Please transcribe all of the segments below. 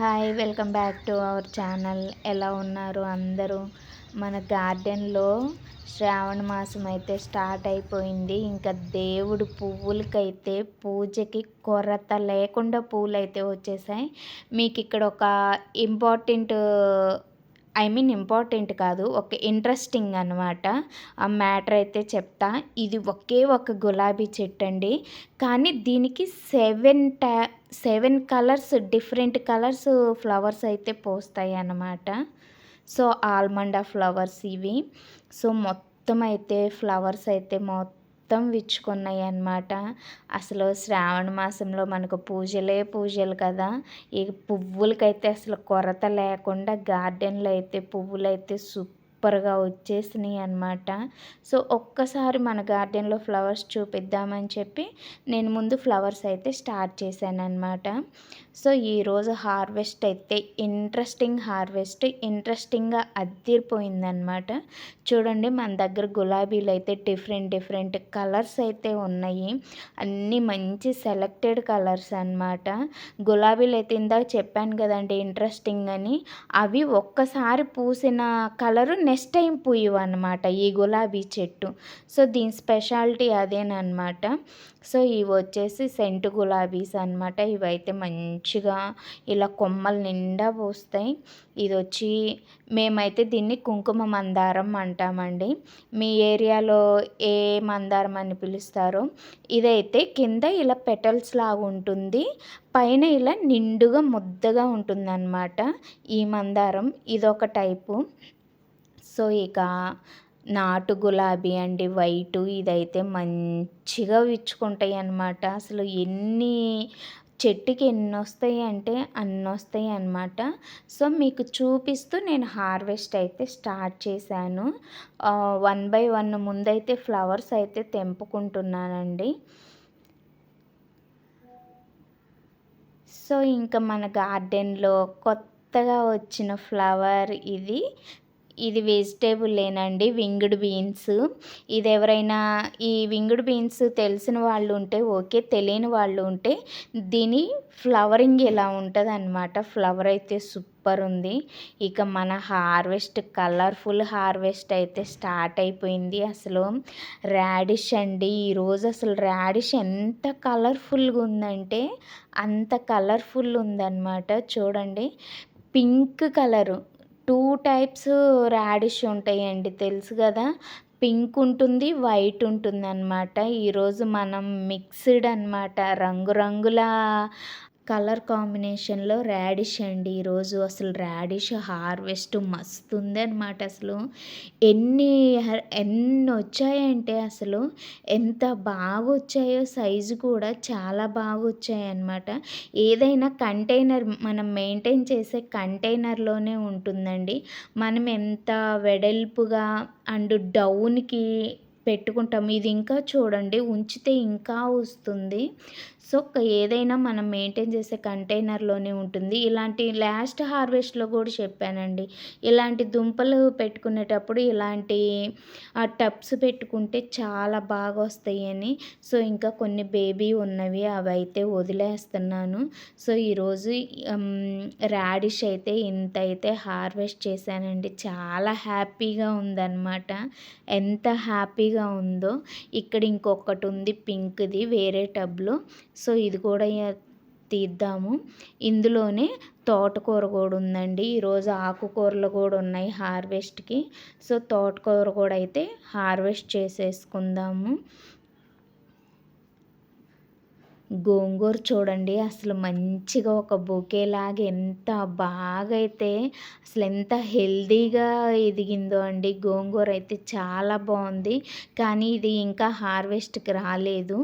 Hi welcome back to our channel. ఎలా ఉన్నారు అందరూ? మన గార్డెన్లో శ్రావణ మాసం అయితే స్టార్ట్ అయిపోయింది. ఇంకా దేవుడు పువ్వులకైతే పూజకి కొరత లేకుండా పూలు అయితే వచ్చేసాయి. మీకు ఇక్కడ ఒక ఇంపార్టెంట్ ఇంపార్టెంట్ కాదు, ఒక ఇంట్రెస్టింగ్ అనమాట. ఆ మ్యాటర్ అయితే చెప్తా. ఇది ఒకే ఒక గులాబీ చెట్టు అండి. కానీ దీనికి 7 కలర్స్, డిఫరెంట్ కలర్స్ ఫ్లవర్స్ అయితే పోస్తాయి అన్నమాట. సో ఆల్మండా ఫ్లవర్స్ ఇవి. సో మొత్తం అయితే ఫ్లవర్స్ అయితే మొత్తం విచ్చుకున్నాయి అన్నమాట. అసలు శ్రావణ మాసంలో మనకు పూజలే పూజలు కదా. ఈ పువ్వులకైతే అసలు కొరత లేకుండా గార్డెన్లో అయితే పువ్వులైతే సూపర్గా వచ్చేసినాయి అన్నమాట. సో ఒక్కసారి మన గార్డెన్లో ఫ్లవర్స్ చూపిద్దామని చెప్పి నేను ముందు ఫ్లవర్స్ అయితే స్టార్ట్ చేశాను అనమాట. సో ఈరోజు హార్వెస్ట్ అయితే ఇంట్రెస్టింగ్గా అద్దిరిపోయిందనమాట. చూడండి, మన దగ్గర గులాబీలు అయితే డిఫరెంట్ కలర్స్ అయితే ఉన్నాయి. అన్నీ మంచి సెలెక్టెడ్ కలర్స్ అన్నమాట. గులాబీలు అయితే ఇందాక చెప్పాను కదండి ఇంట్రెస్టింగ్ అని. అవి ఒక్కసారి పూసిన కలరు నెక్స్ట్ టైం పూయవన్నమాట ఈ గులాబీ చెట్టు. సో దీని స్పెషాలిటీ అదేనమాట. సో ఇవి వచ్చేసి సెంటు గులాబీస్ అన్నమాట. ఇవైతే మంచిగా ఇలా కొమ్మలు నిండా పూస్తాయి. ఇది వచ్చి మేమైతే దీన్ని కుంకుమ మందారం అంటామండి. మీ ఏరియాలో ఏ మందారం అని పిలుస్తారో. ఇదైతే కింద ఇలా పెటల్స్ లాగా ఉంటుంది, పైన ఇలా నిండుగా ముద్దగా ఉంటుందన్నమాట ఈ మందారం. ఇదొక టైపు. సో ఇక నాటు గులాబీ అండి, వైటు. ఇదైతే మంచిగా విచ్చుకుంటాయి అన్నమాట. అసలు చెట్టుకి ఎన్ని వస్తాయి అంటే అన్ని వస్తాయి అన్నమాట. సో మీకు చూపిస్తూ నేను హార్వెస్ట్ అయితే స్టార్ట్ చేశాను. 1 బై 1 ముందైతే ఫ్లవర్స్ అయితే తెంపుకుంటున్నానండి. సో ఇంకా మన గార్డెన్లో కొత్తగా వచ్చిన ఫ్లవర్ ఇది వెజిటేబుల్లేనండి, వింగ్డ్ బీన్స్. ఇది ఎవరైనా ఈ వింగ్డ్ బీన్స్ తెలిసిన వాళ్ళు ఉంటే ఓకే, తెలియని వాళ్ళు ఉంటే దీని ఫ్లవరింగ్ ఇలా ఉంటుంది అనమాట. ఫ్లవర్ అయితే సూపర్ ఉంది. ఇక మన కలర్ఫుల్ హార్వెస్ట్ అయితే స్టార్ట్ అయిపోయింది. అసలు రాడిష్ అండి, ఈరోజు అసలు రాడిష్ ఎంత కలర్ఫుల్గా ఉందంటే అంత కలర్ఫుల్ ఉందన్నమాట. చూడండి, పింక్ కలరు. 2 టైప్స్ రాడిష్ ఉంటాయండి, తెలుసు కదా. పింక్ ఉంటుంది, వైట్ ఉంటుందన్నమాట. ఈరోజు మనం మిక్స్డ్ అనమాట, రంగురంగుల కలర్ కాంబినేషన్లో రాడిష్ అండి ఈరోజు. అసలు రాడిష్ హార్వెస్ట్ మస్తు ఉందన్నమాట. అసలు ఎన్ని వచ్చాయంటే అసలు ఎంత బాగా వచ్చాయో, సైజు కూడా చాలా బాగా వచ్చాయన్నమాట. ఏదైనా కంటైనర్ మనం మెయింటైన్ చేసే కంటైనర్లోనే ఉంటుందండి. మనం ఎంత వెడల్పుగా అండ్ డౌన్కి పెట్టుకుంటాం. ఇది ఇంకా చూడండి, ఉంచితే ఇంకా వస్తుంది. సో ఏదైనా మనం మెయింటైన్ చేసే కంటైనర్లోనే ఉంటుంది. ఇలాంటి లాస్ట్ హార్వెస్ట్లో కూడా చెప్పానండి, ఇలాంటి దుంపలు పెట్టుకునేటప్పుడు ఇలాంటి టబ్స్ పెట్టుకుంటే చాలా బాగా వస్తాయి అని. సో ఇంకా కొన్ని బేబీ ఉన్నవి, అవి అయితే వదిలేస్తున్నాను. సో ఈరోజు రాడిష్ అయితే ఇంత అయితే హార్వెస్ట్ చేశానండి. చాలా హ్యాపీగా ఉందన్నమాట. ఎంత హ్యాపీగా ఉందో. ఇక్కడ ఇంకొకటి ఉంది పింక్ది వేరే టబ్లో. సో ఇది కూడా తీద్దాము. ఇందులోనే తోటకూర కూడా ఉందండి. ఈరోజు ఆకుకూరలు కూడా ఉన్నాయి హార్వెస్ట్కి. సో తోటకూర కూడా అయితే హార్వెస్ట్ చేసేసుకుందాము. గోంగూర చూడండి, అసలు మంచిగా ఒక బొకేలాగా ఎంత బాగా అయితే, అసలు ఎంత హెల్దీగా ఎదిగిందో అండి. గోంగూర అయితే చాలా బాగుంది, కానీ ఇది ఇంకా హార్వెస్ట్కి రాలేదు.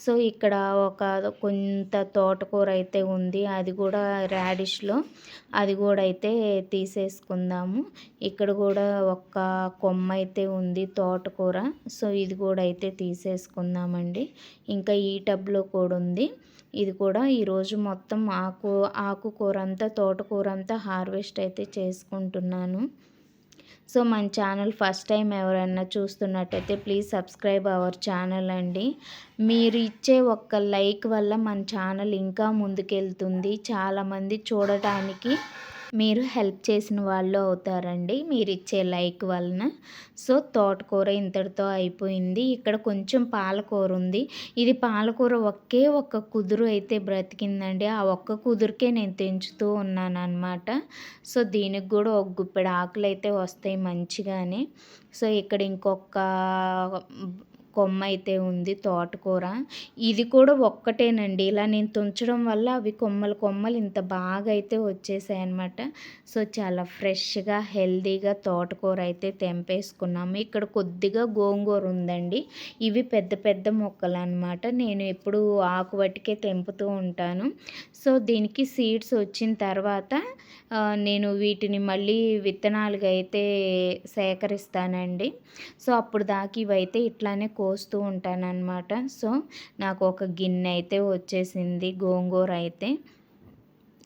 సో ఇక్కడ కొంత తోటకూర అయితే ఉంది, అది కూడా రాడిష్లో. అది కూడా అయితే తీసేసుకుందాము. ఇక్కడ కూడా ఒక కొమ్మ అయితే ఉంది తోటకూర. సో ఇది కూడా అయితే తీసేసుకుందామండి. ఇంకా ఈ టబ్లో కూడా ఉంది. ఇది కూడా ఈరోజు మొత్తం ఆకుకూర అంతా, తోటకూర అంతా హార్వెస్ట్ అయితే చేసుకుంటున్నాను. సో మన ఛానల్ ఫస్ట్ టైం ఎవరైనా చూస్తున్నట్టయితే ప్లీజ్ సబ్స్క్రైబ్ అవర్ ఛానల్ అండి. మీరు ఇచ్చే ఒక్క లైక్ వల్ల మన ఛానల్ ఇంకా ముందుకెళ్తుంది. చాలామంది చూడటానికి మీరు హెల్ప్ చేసిన వాళ్ళు అవుతారండి మీరిచ్చే లైక్ వలన. సో తోటకూర ఇంతటితో అయిపోయింది. ఇక్కడ కొంచెం పాలకూర ఉంది. ఇది పాలకూర ఒకే ఒక్క కుదురు అయితే బ్రతికిందండి. ఆ ఒక్క కుదురుకే నేను తెంచుతూ ఉన్నానన్నమాట. సో దీనికి కూడా ఒక గుప్పెడు ఆకులైతే వస్తాయి మంచిగానే. సో ఇక్కడ ఇంకొక కొమ్మ అయితే ఉంది తోటకూర. ఇది కూడా ఒక్కటేనండి. ఇలా నేను తుంచడం వల్ల అవి కొమ్మలు కొమ్మలు ఇంత బాగా అయితే వచ్చేసాయన్నమాట. సో చాలా ఫ్రెష్‌గా, హెల్తీగా తోటకూర అయితే తెంపేసుకున్నాము. ఇక్కడ కొద్దిగా గోంగూర ఉందండి. ఇవి పెద్ద పెద్ద మొక్కలన్నమాట. నేను ఎప్పుడూ ఆకు వటికే తెంపుతూ ఉంటాను. సో దీనికి సీడ్స్ వచ్చిన తర్వాత నేను వీటిని మళ్ళీ విత్తనాలుగా అయితే సేకరిస్తానండి. సో అప్పుడు దాకా ఇవైతే ఇట్లానే కోస్తూ ఉంటానన్నమాట. సో నాకు ఒక గిన్నె అయితే వచ్చేసింది గోంగూర అయితే.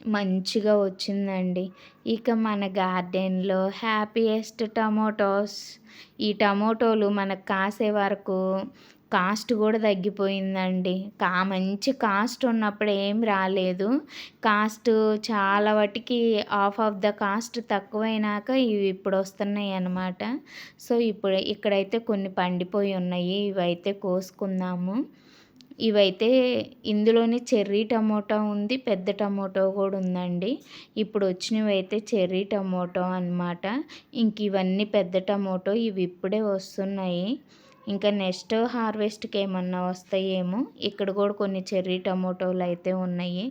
మంచిగా వచ్చిందండి. ఇక మన గార్డెన్‌లో హ్యాపీయెస్ట్ టమోటోస్. ఈ టమోటోలు మనకు కాసే వరకు కాస్ట్ కూడా తగ్గిపోయిందండి. మంచి కాస్ట్ ఉన్నప్పుడు ఏం రాలేదు. కాస్ట్ చాలా వాటికి హాఫ్ ఆఫ్ ద కాస్ట్ తక్కువైనాక ఇవి ఇప్పుడు వస్తున్నాయి అన్నమాట. సో ఇప్పుడు ఇక్కడైతే కొన్ని పండిపోయి ఉన్నాయి. ఇవైతే కోసుకుందాము. ఇవైతే ఇందులోనే చెర్రీ టమోటా ఉంది. పెద్ద టమోటో కూడా ఉందండి. ఇప్పుడు వచ్చినవైతే చెర్రీ టమోటో అన్నమాట. ఇంక ఇవన్నీ పెద్ద టమోటో. ఇవి ఇప్పుడే వస్తున్నాయి. ఇంకా నెక్స్ట్ హార్వెస్ట్‌కి ఏమన్నా వస్తాయేమో. ఇక్కడ కూడా కొన్ని చెర్రీ టమోటోలు అయితే ఉన్నాయి.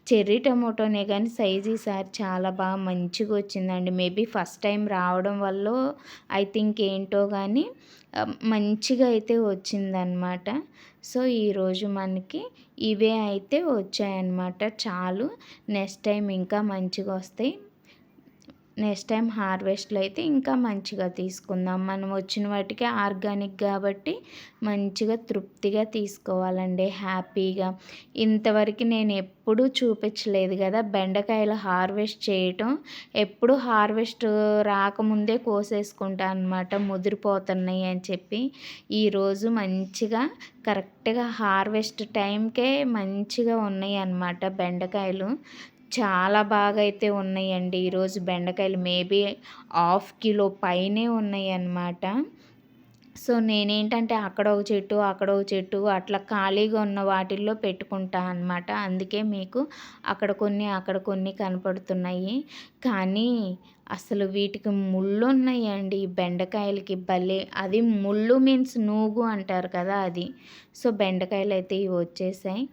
చెర్రీ టమోటోనే కానీ సైజ్ ఈసారి చాలా బాగా మంచిగా వచ్చిందండి. మేబీ ఫస్ట్ టైం రావడం వల్లో ఐ థింక్ ఏంటో కానీ మంచిగా అయితే వచ్చిందనమాట. సో ఈరోజు మనకి ఇవే అయితే వచ్చాయన్నమాట. చాలు. నెక్స్ట్ టైం ఇంకా మంచిగా వస్తాయి. నెక్స్ట్ టైం హార్వెస్ట్‌లో అయితే ఇంకా మంచిగా తీసుకుందాం. మనం వచ్చిన వాటికి ఆర్గానిక్ కాబట్టి మంచిగా తృప్తిగా తీసుకోవాలండి హ్యాపీగా. ఇంతవరకు నేను ఎప్పుడూ చూపించలేదు కదా బెండకాయలు హార్వెస్ట్ చేయటం. ఎప్పుడు హార్వెస్ట్ రాకముందే కోసేసుకుంటా అనమాట ముదిరిపోతున్నాయి అని చెప్పి. ఈరోజు మంచిగా కరెక్ట్‌గా హార్వెస్ట్ టైంకే మంచిగా ఉన్నాయి అన్నమాట బెండకాయలు. చాలా బాగా అయితే ఉన్నాయండి ఈరోజు బెండకాయలు. మేబీ హాఫ్ కిలో పైనే ఉన్నాయన్నమాట. సో నేనేంటంటే అక్కడ ఒక చెట్టు, అక్కడ ఒక చెట్టు అట్లా ఖాళీగా ఉన్న వాటిల్లో పెట్టుకుంటా అనమాట. అందుకే మీకు అక్కడ కొన్ని, అక్కడ కొన్ని కనపడుతున్నాయి. కానీ అసలు వీటికి ముళ్ళున్నాయండి ఈ బెండకాయలకి భలే. అది ముళ్ళు మీన్స్ నూగు అంటారు కదా అది. సో బెండకాయలైతే ఇవి వచ్చేసాయి.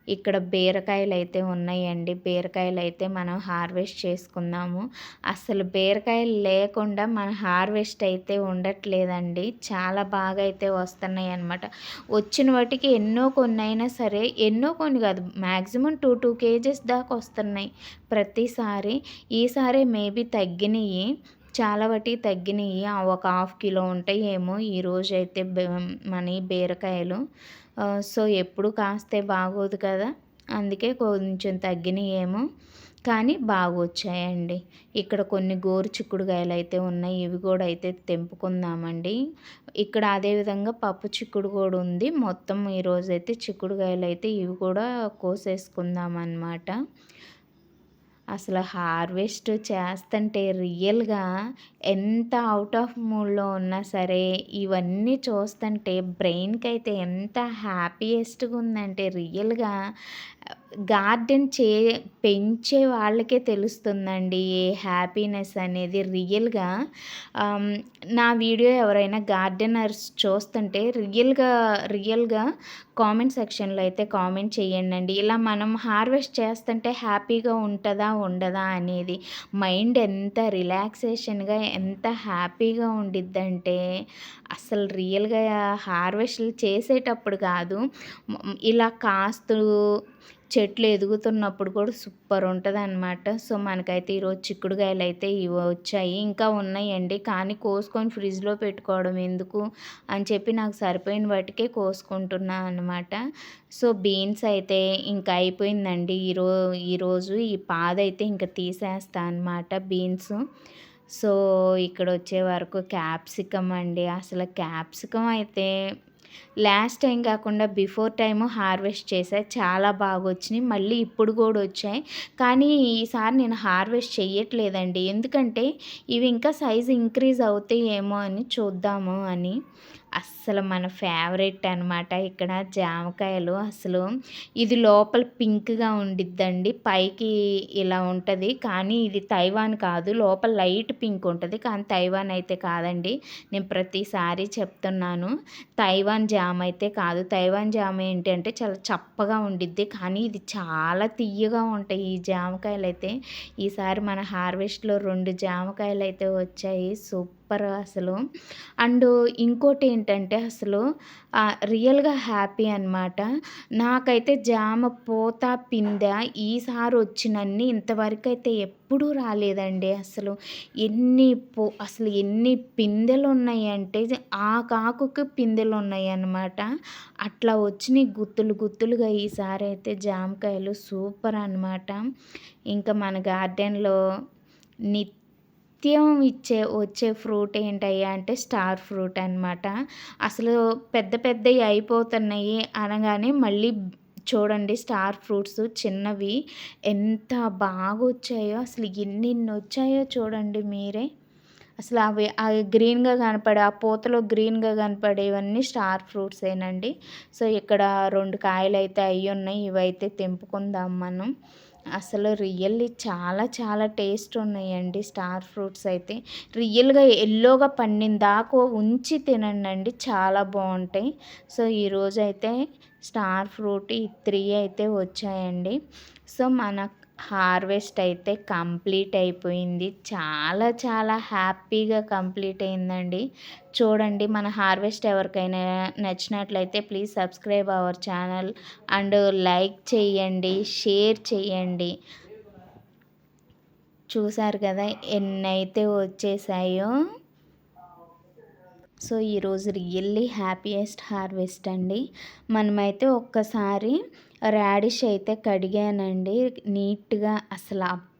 ఇక్కడ బీరకాయలైతే ఉన్నాయండి. బీరకాయలైతే మనం హార్వెస్ట్ చేసుకుందాము. అసలు బీరకాయలు లేకుండా మన హార్వెస్ట్ అయితే ఉండట్లేదండి. చాలా బాగా అయితే వస్తున్నాయన్నమాట. వచ్చిన వాటికి ఎన్నో కొన్నైనా సరే ఎన్నో కొన్ని కాదు మ్యాక్సిమం 2 కేజెస్ దాకా వస్తున్నాయి ప్రతిసారి. ఈసారి మేబీ తగ్గినయి. చాలా వాటికి తగ్గినయి. ఒక హాఫ్ కిలో ఉంటాయేమో ఈరోజైతే మనయి బీరకాయలు. సో ఎప్పుడు కాస్తే బాగోదు కదా. అందుకే కొంచెం తగ్గినాయేమో కానీ బాగొచ్చాయండి. ఇక్కడ కొన్ని గోరు చిక్కుడుకాయలు అయితే ఉన్నాయి. ఇవి కూడా అయితే తెంపుకుందామండి. ఇక్కడ అదేవిధంగా పప్పు చిక్కుడు కూడా ఉంది. మొత్తం ఈరోజైతే చిక్కుడుకాయలు అయితే ఇవి కూడా కోసేసుకుందాం అన్నమాట. అసలు హార్వెస్ట్ చేస్తుంటే రియల్‌గా ఎంత ఔట్ ఆఫ్ మూడ్‌లో ఉన్నా సరే ఇవన్నీ చూస్తుంటే బ్రెయిన్‌కైతే ఎంత హ్యాపీయెస్ట్‌గా ఉందంటే రియల్‌గా గార్డెన్ పెంచే వాళ్ళకే తెలుస్తుందండి ఏ హ్యాపీనెస్ అనేది రియల్‌గా. నా వీడియో ఎవరైనా గార్డెనర్స్ చూస్తుంటే రియల్‌గా కామెంట్ సెక్షన్‌లో అయితే కామెంట్ చేయండండి. ఇలా మనం హార్వెస్ట్ చేస్తుంటే హ్యాపీగా ఉంటదా? ఉండదా? అనేది. మైండ్ ఎంత రిలాక్సేషన్‌గా ఎంత హ్యాపీగా ఉండిద్దంటే అసలు రియల్‌గా హార్వెస్ట్‌లు చేసేటప్పుడు కాదు ఇలా కాస్తూ చెట్లు ఎదుగుతున్నప్పుడు కూడా సూపర్ ఉంటదనమాట. సో మనకైతే ఈరోజు చిక్కుడుకాయలైతే ఇవి వచ్చాయి. ఇంకా ఉన్నాయండి. కానీ కోసుకొని ఫ్రిడ్జ్‌లో పెట్టుకోవడం ఎందుకు అని చెప్పి నాకు సరిపోయిన వాటికే కోసుకుంటున్నా అనమాట. సో బీన్స్ అయితే ఇంకా అయిపోయిందండి. ఈరోజు ఈ పాదైతే ఇంక తీసేస్తా అనమాట బీన్స్. సో, ఇక్కడొచ్చే వరకు క్యాప్సికమ్ అండి. అసలు క్యాప్సికమ్ అయితే లాస్ట్ టైం కాకుండా బిఫోర్ టైము హార్వెస్ట్ చేశా. చాలా బాగొచ్చినియి. మళ్ళీ ఇప్పుడు గూడా ఒచ్చాయి. కానీ ఈసారి నేను హార్వెస్ట్ చెయ్యట్లేదండి. ఎందుకంటే ఇవి ఇంకా సైజ్ ఇంక్రీజ్ అవుతాయేమో అని చూద్దాము అని. అస్సలు మన ఫేవరెట్ అనమాట ఇక్కడ జామకాయలు. అసలు ఇది లోపల పింక్‌గా ఉండిద్దండి. పైకి ఇలా ఉంటది. కానీ ఇది తైవాన్ కాదు. లోపల లైట్ పింక్ ఉంటది. కానీ తైవాన్ అయితే కాదండి. నేను ప్రతిసారి చెప్తున్నాను. తైవాన్ జామ్ అయితే కాదు. తైవాన్ జామ్ ఏంటి అంటే చాలా చప్పగా ఉండిద్ది. కానీ ఇది చాలా తియ్యగా ఉంటాయి ఈ జామకాయలైతే. ఈసారి మన హార్వెస్ట్‌లో 2 జామకాయలైతే వచ్చాయి. సూపర్ అసలు. అండ్ ఇంకోటేంటంటే అసలు రియల్‌గా హ్యాపీ అనమాట. నాకైతే జామ పూత, పిందె ఈసారొచ్చినన్ని ఇంతవరకైతే ఎప్పుడూ రాలేదండి అసలు. ఎన్ని పిందెలున్నాయంటే ఆకాకుకి పిందెలున్నాయన్నమాట. అట్లా వచ్చినియి గుత్తులు గుత్తులుగా ఈసారైతే జామకాయలు సూపర్ అనమాట. ఇంకా మన గార్డెన్‌లో నిత్యం వచ్చే ఫ్రూట్ ఏంటయ్యా అంటే స్టార్ ఫ్రూట్ అనమాట. అసలు పెద్ద పెద్దయి అయిపోతున్నాయి అనగానే మళ్ళీ చూడండి స్టార్ ఫ్రూట్స్ చిన్నవి ఎంత బాగొచ్చాయో అసలు ఎన్నెన్నొచ్చాయో చూడండి మీరే. అవి గ్రీన్‌గా కనపడే ఆ పూతలో గ్రీన్‌గా కనపడేవన్నీ స్టార్ ఫ్రూట్సేనండి. సో, ఇక్కడ 2 కాయలైతే అయ్యున్నయి. ఇవైతే తెంపుకుందాం మనం. అసలు రియల్లీ చాలా చాలా టేస్ట్ ఉన్నాయండి స్టార్ ఫ్రూట్స్ అయితే. రియల్‌గా యెల్లోగా పండినదాకా ఉంచి తినండండి చాలా బావుంటాయి. సో, ఈరోజైతే స్టార్ ఫ్రూట్ ఈ 3 అయితే వచ్చాయండి. సో, మన హార్వెస్ట్ అయితే కంప్లీట్ అయిపోయింది. చాలా చాలా హ్యాపీగా కంప్లీట్ అయిందండి. చూడండి మన హార్వెస్ట్ ఎవరికైనా నచ్చినట్లయితే please subscribe our channel and like చేయండి, షేర్ చేయండి. చూసారు కదా ఎన్నైతే వచ్చేసాయో. సో, ఈరోజు రియల్లీ హ్యాపీయెస్ట్ హార్వెస్ట్ అండి. మనమైతే ఒక్కసారి రాడిష్ అయితే కడిగానండి నీట్‌గా. అసలు అబ్బా!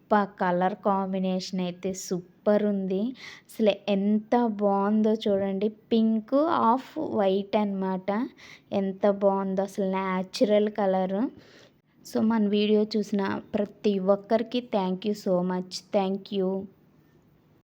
కలర్ కాంబినేషన్ అయితే సూపర్ ఉంది. అసలు ఎంత బావుందో చూడండి. పింక్ ఆఫ్ వైట్ అనమాట. ఎంత బావుందో అసలు న్యాచురల్ కలరు. సో, మన వీడియో చూసిన ప్రతి ఒక్కరికి thank you so much. Thank you.